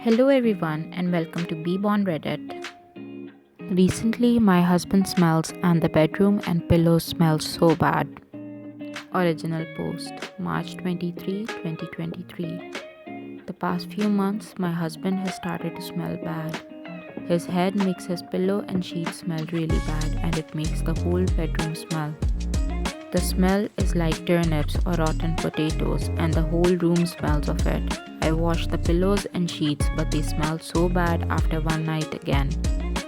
Hello everyone and welcome to Be on Reddit. Recently my husband smells and the bedroom and pillows smell so bad. Original post March 23, 2023. The past few months my husband has started to smell bad. His head makes his pillow and sheets smell really bad and it makes the whole bedroom smell. The smell is like turnips or rotten potatoes and the whole room smells of it. I washed the pillows and sheets but they smell so bad after one night again.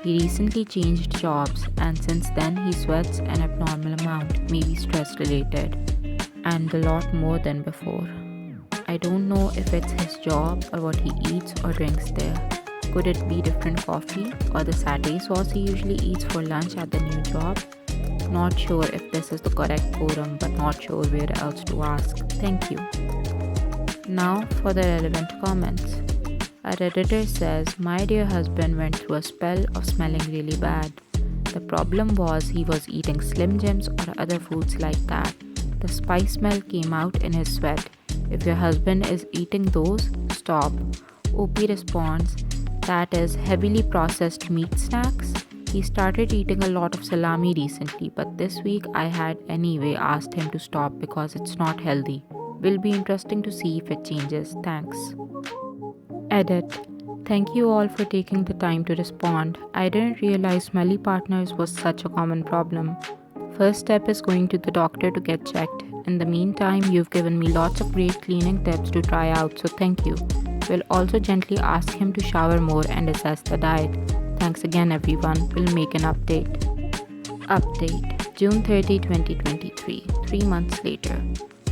He recently changed jobs and since then he sweats an abnormal amount, maybe stress related, and a lot more than before. I don't know if it's his job or what he eats or drinks there. Could it be different coffee or the satay sauce he usually eats for lunch at the new job? Not sure if this is the correct forum, but not sure where else to ask. Thank you. Now for the relevant comments. A Redditor says, my dear husband went through a spell of smelling really bad. The problem was he was eating Slim Jims or other foods like that. The spice smell came out in his sweat. If your husband is eating those, stop. OP responds, that is heavily processed meat snacks. He started eating a lot of salami recently, but this week I had anyway asked him to stop because it's not healthy. Will be interesting to see if it changes. Thanks. Edit. Thank you all for taking the time to respond. I didn't realize smelly partners was such a common problem. First step is going to the doctor to get checked. In the meantime, you've given me lots of great cleaning tips to try out, so thank you. We'll also gently ask him to shower more and assess the diet. Thanks again everyone. We'll make an update. Update. June 30, 2023. 3 months later.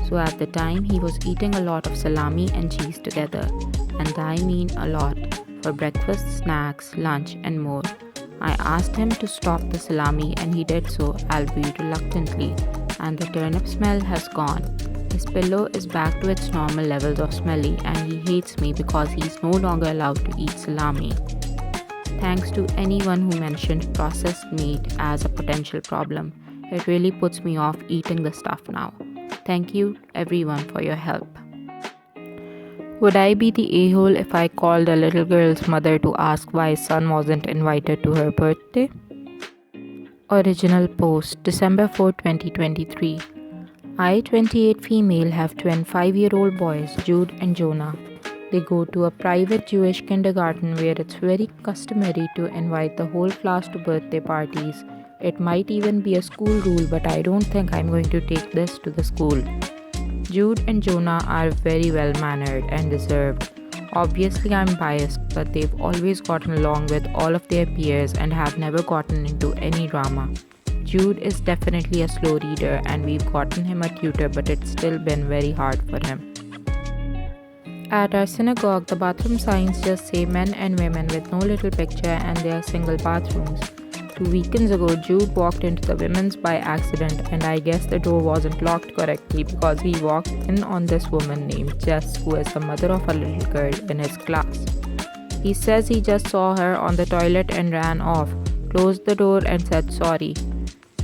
So at the time he was eating a lot of salami and cheese together. And I mean a lot. For breakfast, snacks, lunch and more. I asked him to stop the salami and he did so, albeit reluctantly. And the turnip smell has gone. His pillow is back to its normal levels of smelly and he hates me because he's no longer allowed to eat salami. Thanks to anyone who mentioned processed meat as a potential problem. It really puts me off eating the stuff now. Thank you everyone for your help. Would I be the a-hole if I called a little girl's mother to ask why his son wasn't invited to her birthday? Original post December 4, 2023. I, 28 female, have twin 5-year-old boys, Jude and Jonah. They go to a private Jewish kindergarten where it's very customary to invite the whole class to birthday parties. It might even be a school rule, but I don't think I'm going to take this to the school. Jude and Jonah are very well mannered and reserved. Obviously I'm biased, but they've always gotten along with all of their peers and have never gotten into any drama. Jude is definitely a slow reader and we've gotten him a tutor, but it's still been very hard for him. At our synagogue, the bathroom signs just say men and women with no little picture and they are single bathrooms. 2 weekends ago, Jude walked into the women's by accident and I guess the door wasn't locked correctly because he walked in on this woman named Jess, who is the mother of a little girl in his class. He says he just saw her on the toilet and ran off, closed the door and said sorry.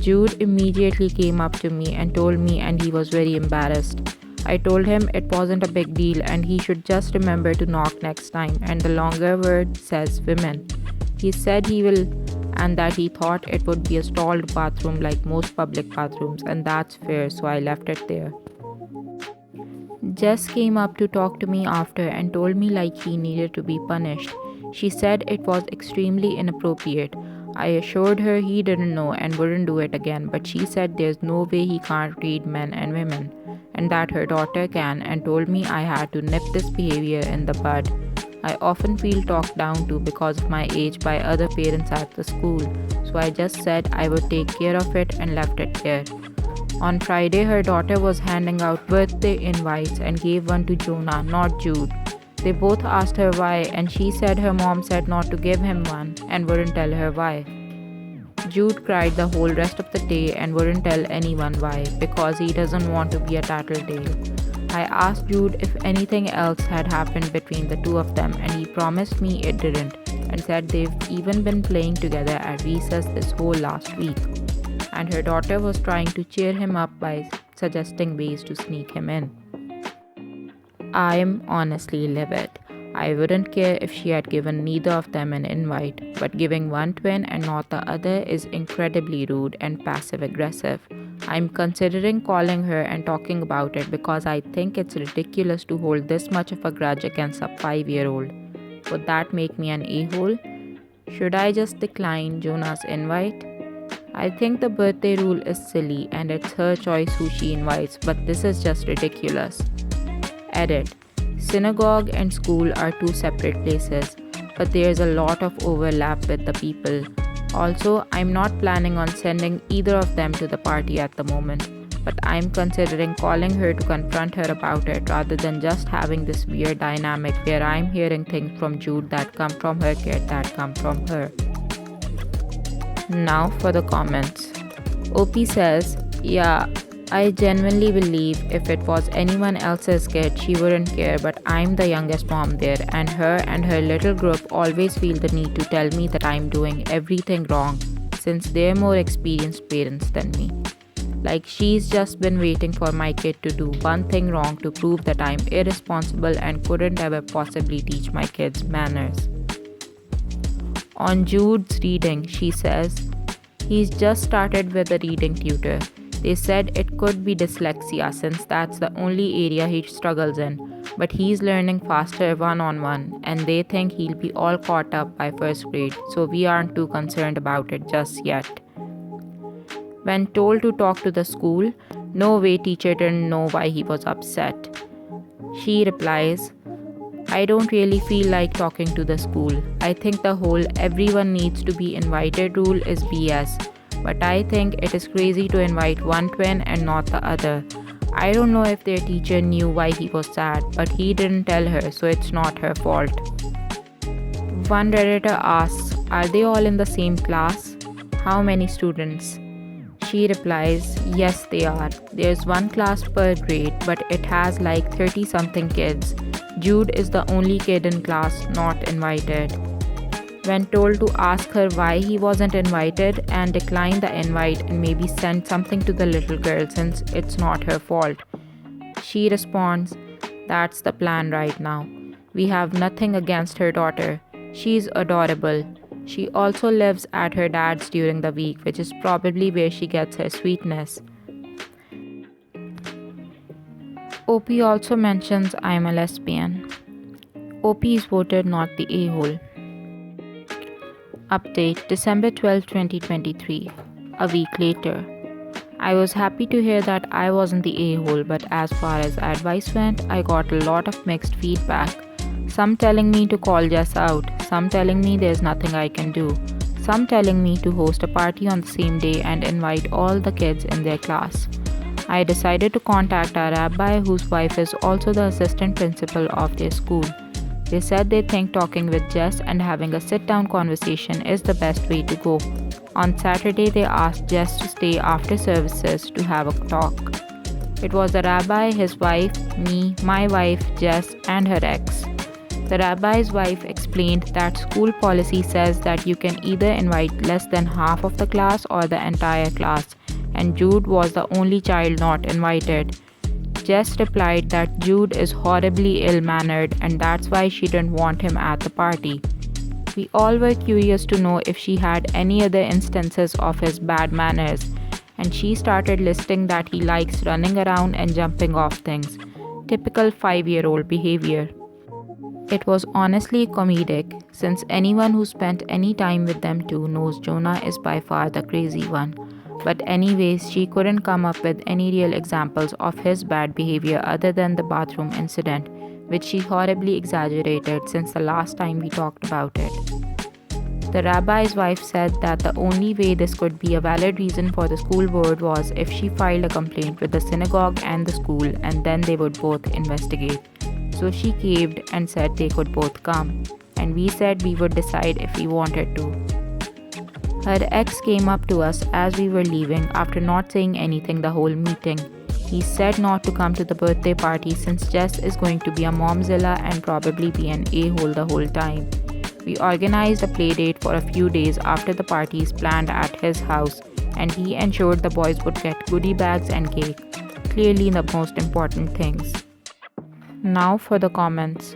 Jude immediately came up to me and told me and he was very embarrassed. I told him it wasn't a big deal and he should just remember to knock next time, and the longer word says women. He said he will and that he thought it would be a stalled bathroom like most public bathrooms, and that's fair, so I left it there. Jess came up to talk to me after and told me like he needed to be punished. She said it was extremely inappropriate. I assured her he didn't know and wouldn't do it again, but she said there's no way he can't read men and women, and that her daughter can, and told me I had to nip this behavior in the bud. I often feel talked down to because of my age by other parents at the school, so I just said I would take care of it and left it there. On Friday, her daughter was handing out birthday invites and gave one to Jonah, not Jude. They both asked her why, and she said her mom said not to give him one and wouldn't tell her why. Jude cried the whole rest of the day and wouldn't tell anyone why, because he doesn't want to be a tattletale. I asked Jude if anything else had happened between the two of them and he promised me it didn't and said they've even been playing together at recess this whole last week. And her daughter was trying to cheer him up by suggesting ways to sneak him in. I am honestly livid. I wouldn't care if she had given neither of them an invite, but giving one twin and not the other is incredibly rude and passive aggressive. I'm considering calling her and talking about it because I think it's ridiculous to hold this much of a grudge against a 5-year-old. Would that make me an a-hole? Should I just decline Jonah's invite? I think the birthday rule is silly and it's her choice who she invites, but this is just ridiculous. Edit. Synagogue and school are two separate places, but there's a lot of overlap with the people. Also, I'm not planning on sending either of them to the party at the moment, but I'm considering calling her to confront her about it rather than just having this weird dynamic where I'm hearing things from Jude that come from her kid that come from her. Now for the comments. OP says, yeah, I genuinely believe if it was anyone else's kid, she wouldn't care, but I'm the youngest mom there, and her little group always feel the need to tell me that I'm doing everything wrong since they're more experienced parents than me. Like she's just been waiting for my kid to do one thing wrong to prove that I'm irresponsible and couldn't ever possibly teach my kids manners. On Jude's reading, she says, he's just started with a reading tutor. They said it could be dyslexia since that's the only area he struggles in, but he's learning faster one-on-one and they think he'll be all caught up by first grade, so we aren't too concerned about it just yet. When told to talk to the school, no way teacher didn't know why he was upset. She replies, I don't really feel like talking to the school. I think the whole everyone needs to be invited rule is BS. But I think it is crazy to invite one twin and not the other. I don't know if their teacher knew why he was sad, but he didn't tell her, so it's not her fault. One Redditor asks, are they all in the same class? How many students? She replies, yes they are. There's one class per grade, but it has like 30-something kids. Jude is the only kid in class not invited. When told to ask her why he wasn't invited and decline the invite and maybe send something to the little girl since it's not her fault, she responds, that's the plan right now. We have nothing against her daughter. She's adorable. She also lives at her dad's during the week, which is probably where she gets her sweetness. OP also mentions I'm a lesbian. OP is voted not the a-hole. Update December 12, 2023. A week later. I was happy to hear that I wasn't the a-hole, but as far as advice went, I got a lot of mixed feedback. Some telling me to call Jess out, some telling me there's nothing I can do, some telling me to host a party on the same day and invite all the kids in their class. I decided to contact a rabbi whose wife is also the assistant principal of their school. They said they think talking with Jess and having a sit-down conversation is the best way to go. On Saturday, they asked Jess to stay after services to have a talk. It was the rabbi, his wife, me, my wife, Jess, and her ex. The rabbi's wife explained that school policy says that you can either invite less than half of the class or the entire class, and Jude was the only child not invited. Jess replied that Jude is horribly ill-mannered and that's why she didn't want him at the party. We all were curious to know if she had any other instances of his bad manners, and she started listing that he likes running around and jumping off things. Typical 5-year-old behavior. It was honestly comedic, since anyone who spent any time with them too knows Jonah is by far the crazy one. But anyways, she couldn't come up with any real examples of his bad behavior other than the bathroom incident, which she horribly exaggerated since the last time we talked about it. The rabbi's wife said that the only way this could be a valid reason for the school board was if she filed a complaint with the synagogue and the school, and then they would both investigate. So she caved and said they could both come, and we said we would decide if we wanted to. Her ex came up to us as we were leaving after not saying anything the whole meeting. He said not to come to the birthday party since Jess is going to be a momzilla and probably be an a-hole the whole time. We organized a play date for a few days after the parties planned at his house, and he ensured the boys would get goodie bags and cake. Clearly the most important things. Now for the comments.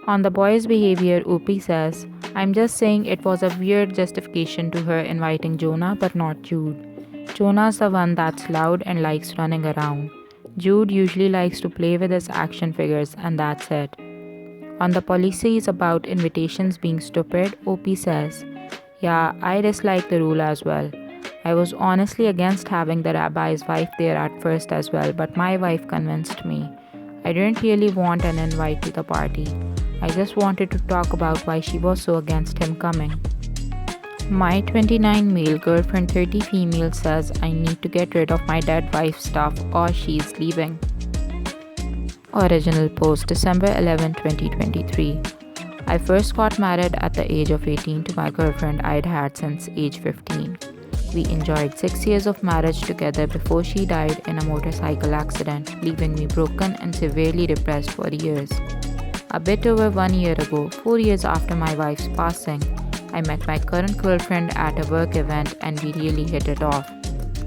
On the boy's behavior, Upi says, I'm just saying it was a weird justification to her inviting Jonah but not Jude. Jonah's the one that's loud and likes running around. Jude usually likes to play with his action figures and that's it. On the policies about invitations being stupid, OP says, yeah, I dislike the rule as well. I was honestly against having the rabbi's wife there at first as well, but my wife convinced me. I didn't really want an invite to the party. I just wanted to talk about why she was so against him coming. My 29 male girlfriend 30 female says I need to get rid of my dead wife stuff or she's leaving. Original post December 11, 2023. I first got married at the age of 18 to my girlfriend I'd had since age 15. We enjoyed 6 years of marriage together before she died in a motorcycle accident, leaving me broken and severely depressed for years. A bit over 1 year ago, 4 years after my wife's passing, I met my current girlfriend at a work event and we really hit it off.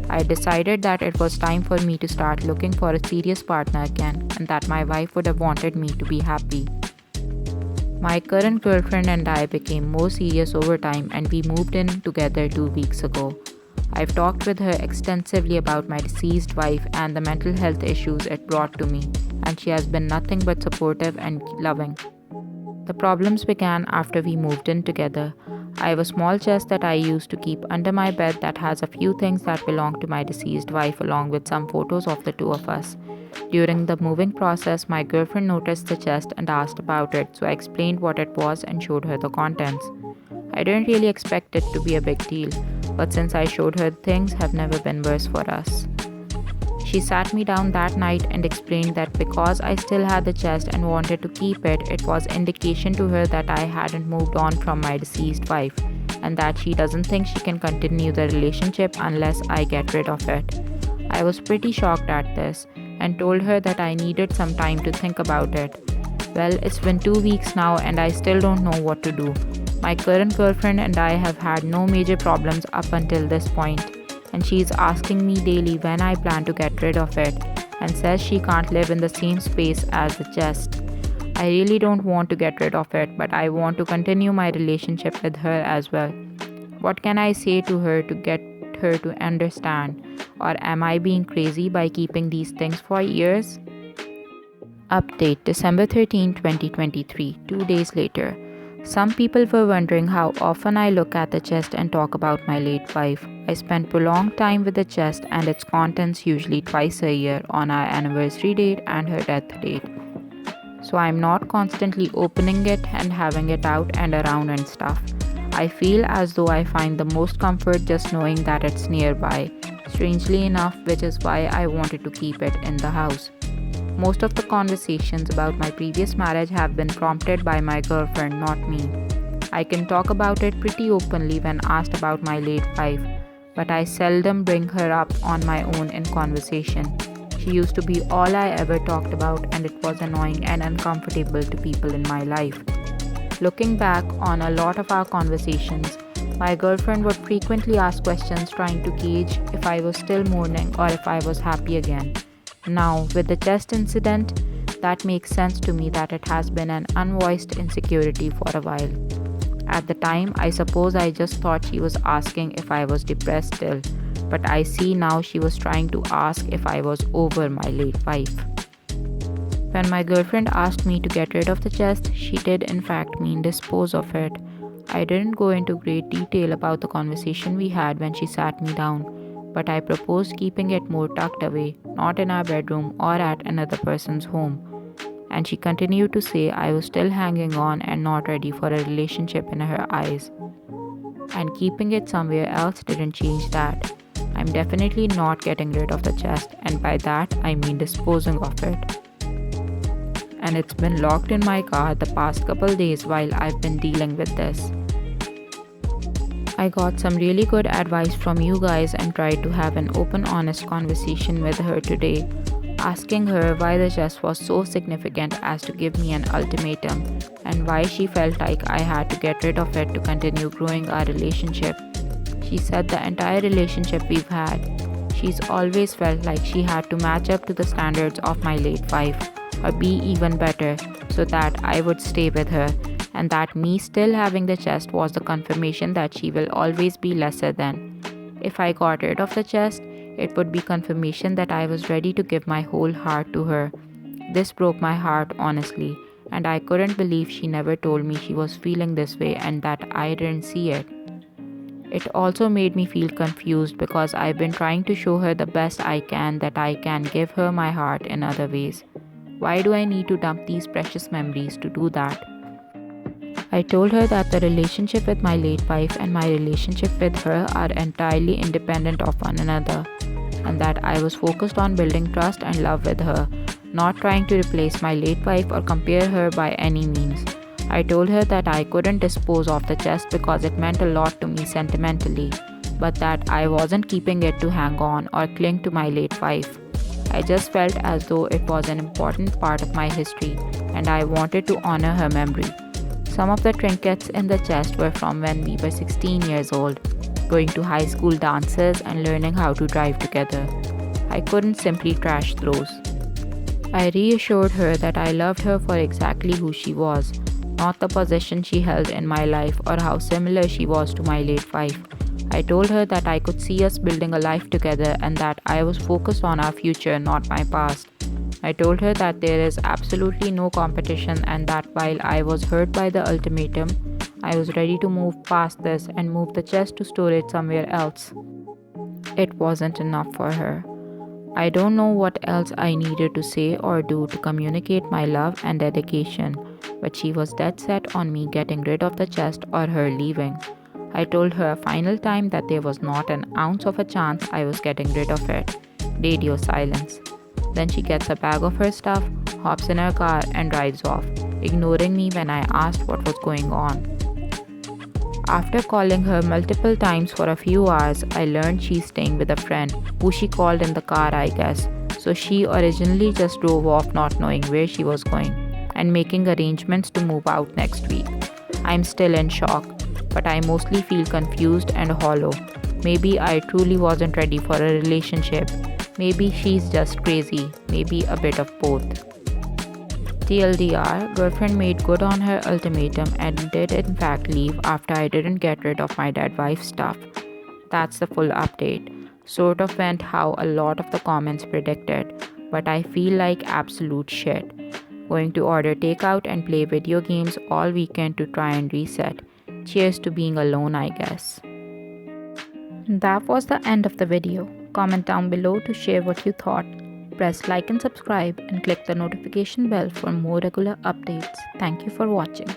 I decided that it was time for me to start looking for a serious partner again and that my wife would have wanted me to be happy. My current girlfriend and I became more serious over time and we moved in together 2 weeks ago. I've talked with her extensively about my deceased wife and the mental health issues it brought to me, and she has been nothing but supportive and loving. The problems began after we moved in together. I have a small chest that I used to keep under my bed that has a few things that belong to my deceased wife along with some photos of the two of us. During the moving process, my girlfriend noticed the chest and asked about it, so I explained what it was and showed her the contents. I didn't really expect it to be a big deal, but since I showed her, things have never been worse for us. She sat me down that night and explained that because I still had the chest and wanted to keep it, it was indication to her that I hadn't moved on from my deceased wife and that she doesn't think she can continue the relationship unless I get rid of it. I was pretty shocked at this and told her that I needed some time to think about it. Well, it's been 2 weeks now and I still don't know what to do. My current girlfriend and I have had no major problems up until this point, and she's asking me daily when I plan to get rid of it and says she can't live in the same space as the chest. I really don't want to get rid of it, but I want to continue my relationship with her as well. What can I say to her to get her to understand? Or am I being crazy by keeping these things for years? Update December 13, 2023, 2 days later. Some people were wondering how often I look at the chest and talk about my late wife. I spend prolonged time with the chest and its contents usually twice a year on our anniversary date and her death date. So I'm not constantly opening it and having it out and around and stuff. I feel as though I find the most comfort just knowing that it's nearby, strangely enough, which is why I wanted to keep it in the house. Most of the conversations about my previous marriage have been prompted by my girlfriend, not me. I can talk about it pretty openly when asked about my late wife, but I seldom bring her up on my own in conversation. She used to be all I ever talked about and it was annoying and uncomfortable to people in my life. Looking back on a lot of our conversations, my girlfriend would frequently ask questions trying to gauge if I was still mourning or if I was happy again. Now, with the chest incident, that makes sense to me that it has been an unvoiced insecurity for a while. At the time, I suppose I just thought she was asking if I was depressed still, but I see now she was trying to ask if I was over my late wife. When my girlfriend asked me to get rid of the chest, she did in fact mean dispose of it. I didn't go into great detail about the conversation we had when she sat me down, but I proposed keeping it more tucked away, not in our bedroom or at another person's home. And she continued to say I was still hanging on and not ready for a relationship in her eyes. And keeping it somewhere else didn't change that. I'm definitely not getting rid of the chest, and by that I mean disposing of it. And it's been locked in my car the past couple days while I've been dealing with this. I got some really good advice from you guys and tried to have an open, honest conversation with her today, asking her why the chest was so significant as to give me an ultimatum and why she felt like I had to get rid of it to continue growing our relationship. She said the entire relationship we've had, she's always felt like she had to match up to the standards of my late wife, or be even better so that I would stay with her, and that me still having the chest was the confirmation that she will always be lesser than. If I got rid of the chest, it would be confirmation that I was ready to give my whole heart to her. This broke my heart, honestly, and I couldn't believe she never told me she was feeling this way and that I didn't see it. It also made me feel confused because I've been trying to show her the best I can that I can give her my heart in other ways. Why do I need to dump these precious memories to do that? I told her that the relationship with my late wife and my relationship with her are entirely independent of one another, and that I was focused on building trust and love with her, not trying to replace my late wife or compare her by any means. I told her that I couldn't dispose of the chest because it meant a lot to me sentimentally, but that I wasn't keeping it to hang on or cling to my late wife. I just felt as though it was an important part of my history and I wanted to honor her memory. Some of the trinkets in the chest were from when we were 16 years old, going to high school dances and learning how to drive together. I couldn't simply trash those. I reassured her that I loved her for exactly who she was, not the position she held in my life or how similar she was to my late wife. I told her that I could see us building a life together and that I was focused on our future, not my past. I told her that there is absolutely no competition and that while I was hurt by the ultimatum, I was ready to move past this and move the chest to store it somewhere else. It wasn't enough for her. I don't know what else I needed to say or do to communicate my love and dedication, but she was dead set on me getting rid of the chest or her leaving. I told her a final time that there was not an ounce of a chance I was getting rid of it. Radio silence. Then she gets a bag of her stuff, hops in her car, and drives off, ignoring me when I asked what was going on. After calling her multiple times for a few hours, I learned she's staying with a friend, who she called in the car, I guess. So she originally just drove off not knowing where she was going, and making arrangements to move out next week. I'm still in shock, but I mostly feel confused and hollow. Maybe I truly wasn't ready for a relationship. Maybe she's just crazy, maybe a bit of both. TLDR, girlfriend made good on her ultimatum and did in fact leave after I didn't get rid of my dead wife's stuff. That's the full update. Sort of went how a lot of the comments predicted, but I feel like absolute shit. Going to order takeout and play video games all weekend to try and reset. Cheers to being alone, I guess. That was the end of the video. Comment down below to share what you thought. Press like and subscribe and click the notification bell for more regular updates. Thank you for watching.